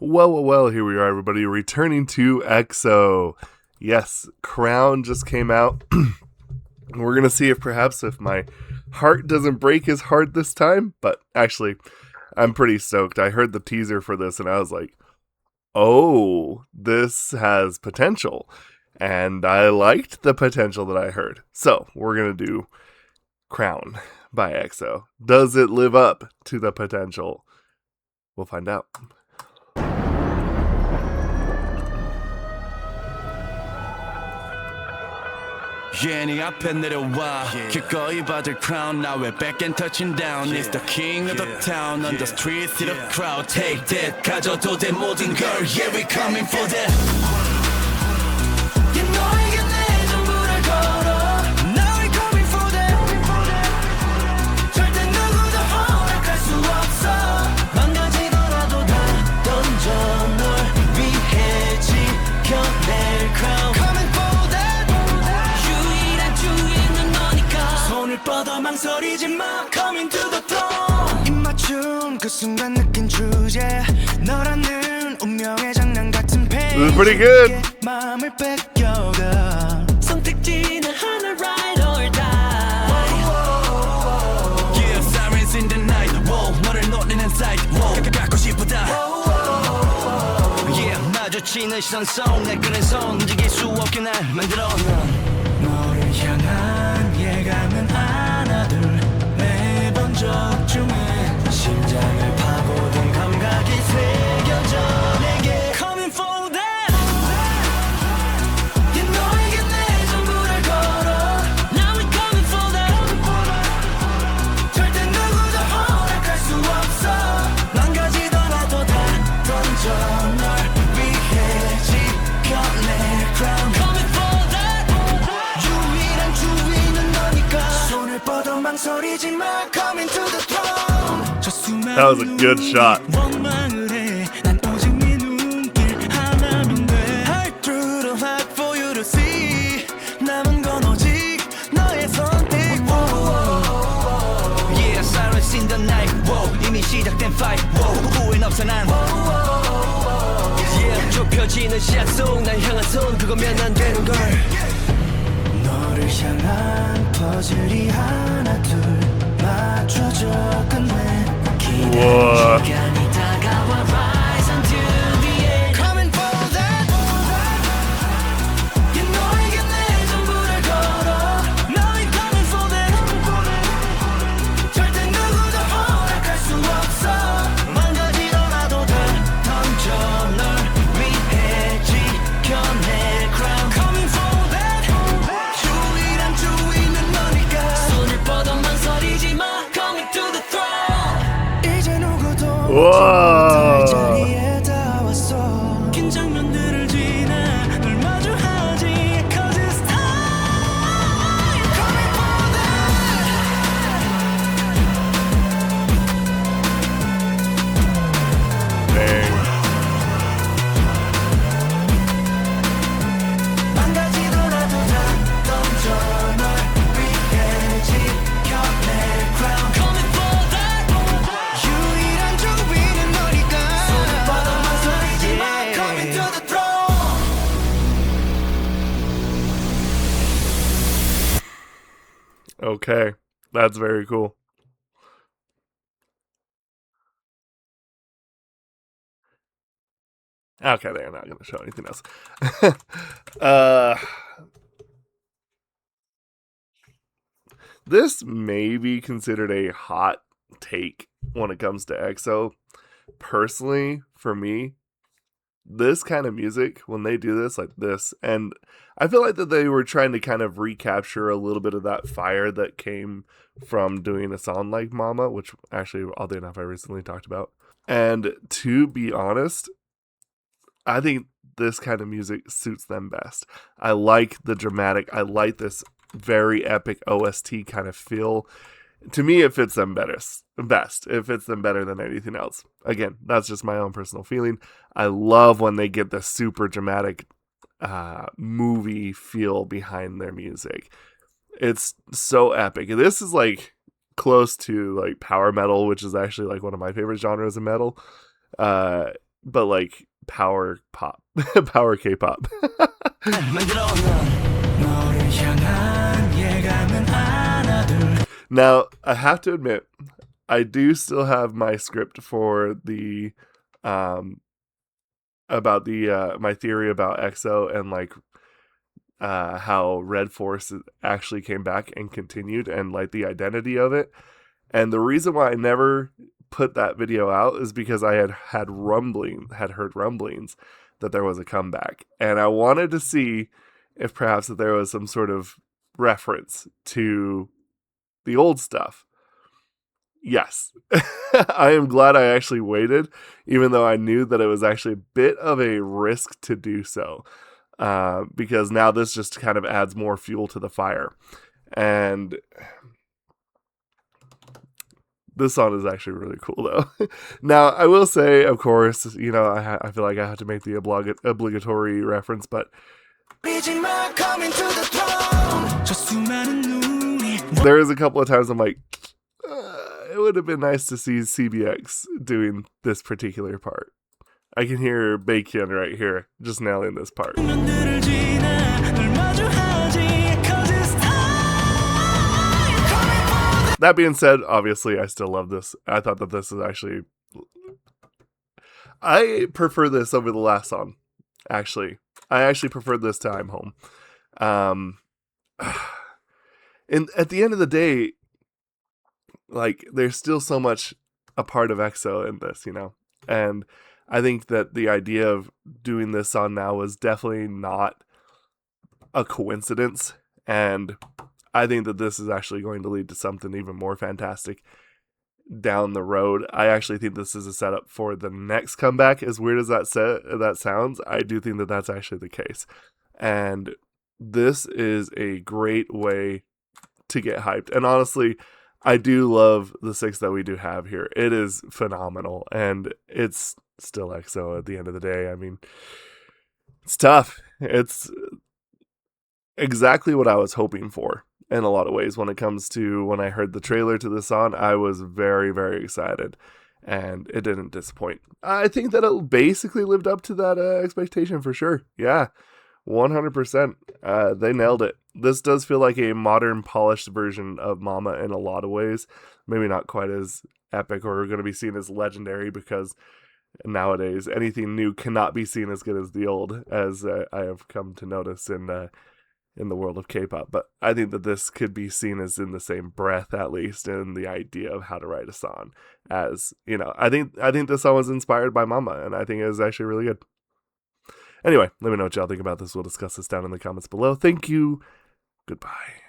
Well, here we are, everybody, returning to EXO. Yes, Crown just came out. We're going to see if my heart doesn't break as hard this time, but actually, I'm pretty stoked. I heard the teaser for this, and I was like, oh, this has potential. And I liked the potential that I heard. So, we're going to do Crown by EXO. Does it live up to the potential? We'll find out. Yeah, 네 앞에 내려와 기꺼이 받을 crown Now we're back and touching down It's the king of the town On the street, see the crowd Take that, 가져도 돼 모든 걸 Yeah, we coming for that Yeah, 너에게 내 전부를 걸어 Now we coming for that 절대 누구도 허락할 수 없어 망가지더라도 다 던져 널 위해 지켜낼 crown 뻗어 망설이지 마 Coming to the throne 입맞춤 그 순간 느낀 주제 너라는 운명의 장난 같은 This is pretty good. 마음을 뺏겨가 선택지는 하나 ride or die Yeah, sirens in the night Whoa, 너를 노리는 sight Whoa, 갖고 싶다 Yeah, 마주치는 시선 속 내 끄는 손 움직일 수 없게 날 만들어 너를 향한 예감은 하나 둘 매번 적중해 심장을 파고든 감각이 새겨져 내게 Coming for that Yeah, 너에게 내 전부를 걸어 Now we're coming for that 절대 누구도 허락할 수 없어 망가지더라도 다 던져 널 위해 지켜낼 crown Coming for that 유일한 주인은 너니까 손을 뻗어 망설이지 마 Coming to the throne That was a good shot. 원망을 해 난 오직 네 눈길 하나면 돼 Hide through the light for you to see 남은 건 오직 너의 선택 Yeah, silence in the night Whoa, 이미 시작된 fight Whoa, 후회는 없어 난 Yeah, 좁혀지는 시야 속 날 향한 손 그거면 안 되는 걸 너를 향한 퍼즐이 하나 둘 맞춰져 끝내 Whoa. 기다린 시간이 다가와 rise until the end Coming for that Yeah, 너에게 내 전부를 걸어 Now we're coming for that 절대 누구도 허락할 수 없어 망가지더라도 다 던져 널 위해 지켜낼 crown Coming for that 유일한 주인은 너니까 손을 뻗어 망설이지 마 Coming to the throne 이제 누구도 Whoa. 자리에 다 왔어 긴 장면들을 지나 널 마주하지 Cause it's time Coming for that Dang. 망가지더라도 다 던져 널 위해 지켜낼 crown Coming for that 유일한 주인은 너니까 손을 뻗어 망설이지 마 Coming to the throne Okay, that's very cool. Okay, they're not going to show anything else. This may be considered a hot take when it comes to EXO. Personally, for me, this kind of music, when they do this like this, and I feel like that they were trying to kind of recapture a little bit of that fire that came from doing a song like Mama, which actually, oddly enough, I recently talked about. And to be honest, I think this kind of music suits them best. I like the dramatic, I like this very epic OST kind of feel. To me, it fits them best. It fits them better than anything else. Again, that's just my own personal feeling. I love when they get the super dramatic movie feel behind their music. It's so epic. This is like close to like power metal, which is actually like one of my favorite genres of metal. but like power pop, power K-pop. 만들어 넌 너를 향한 예감은 하나둘 Now, I have to admit, I do still have my script for the about the my theory about EXO and like how Red Force actually came back and continued and like the identity of it. And the reason why I never put that video out is because I had heard rumblings that there was a comeback, and I wanted to see if perhaps that there was some sort of reference to the old stuff. Yes. I am glad I actually waited, even though I knew that it was actually a bit of a risk to do so. Because now this just kind of adds more fuel to the fire. And this song is actually really cool, though. Now, I will say, of course, I feel like I have to make the obligatory reference, but coming to the throne 저 수많은 눈이 there is a couple of times I'm like, it would have been nice to see CBX doing this particular part. I can hear Baekhyun right here, just nailing this part. 년들을 지나 널 마주하지 'cause it's time coming for the That being said, obviously, I still love this. I thought that this is actually... I prefer this over the last song, actually. I actually preferred this to I'm Home. And at the end of the day, like, there's still so much a part of EXO in this, And I think that the idea of doing this song now was definitely not a coincidence. And I think that this is actually going to lead to something even more fantastic down the road. I actually think this is a setup for the next comeback. As weird as that sounds, I do think that that's actually the case. And this is a great way to get hyped. And honestly, I do love the 6 that we do have here. It is phenomenal. And it's still EXO at the end of the day. I mean, it's tough. It's exactly what I was hoping for in a lot of ways. When it comes to when I heard the trailer to this song, I was very, very excited. And it didn't disappoint. I think that it basically lived up to that expectation for sure. Yeah, 100%. They nailed it. This does feel like a modern, polished version of Mama in a lot of ways. Maybe not quite as epic or going to be seen as legendary, because nowadays anything new cannot be seen as good as the old, as I have come to notice in the world of K-pop. But I think that this could be seen as in the same breath, at least, in the idea of how to write a song. As I think this song was inspired by Mama, and I think it was actually really good. Anyway, let me know what y'all think about this. We'll discuss this down in the comments below. Thank you. Goodbye.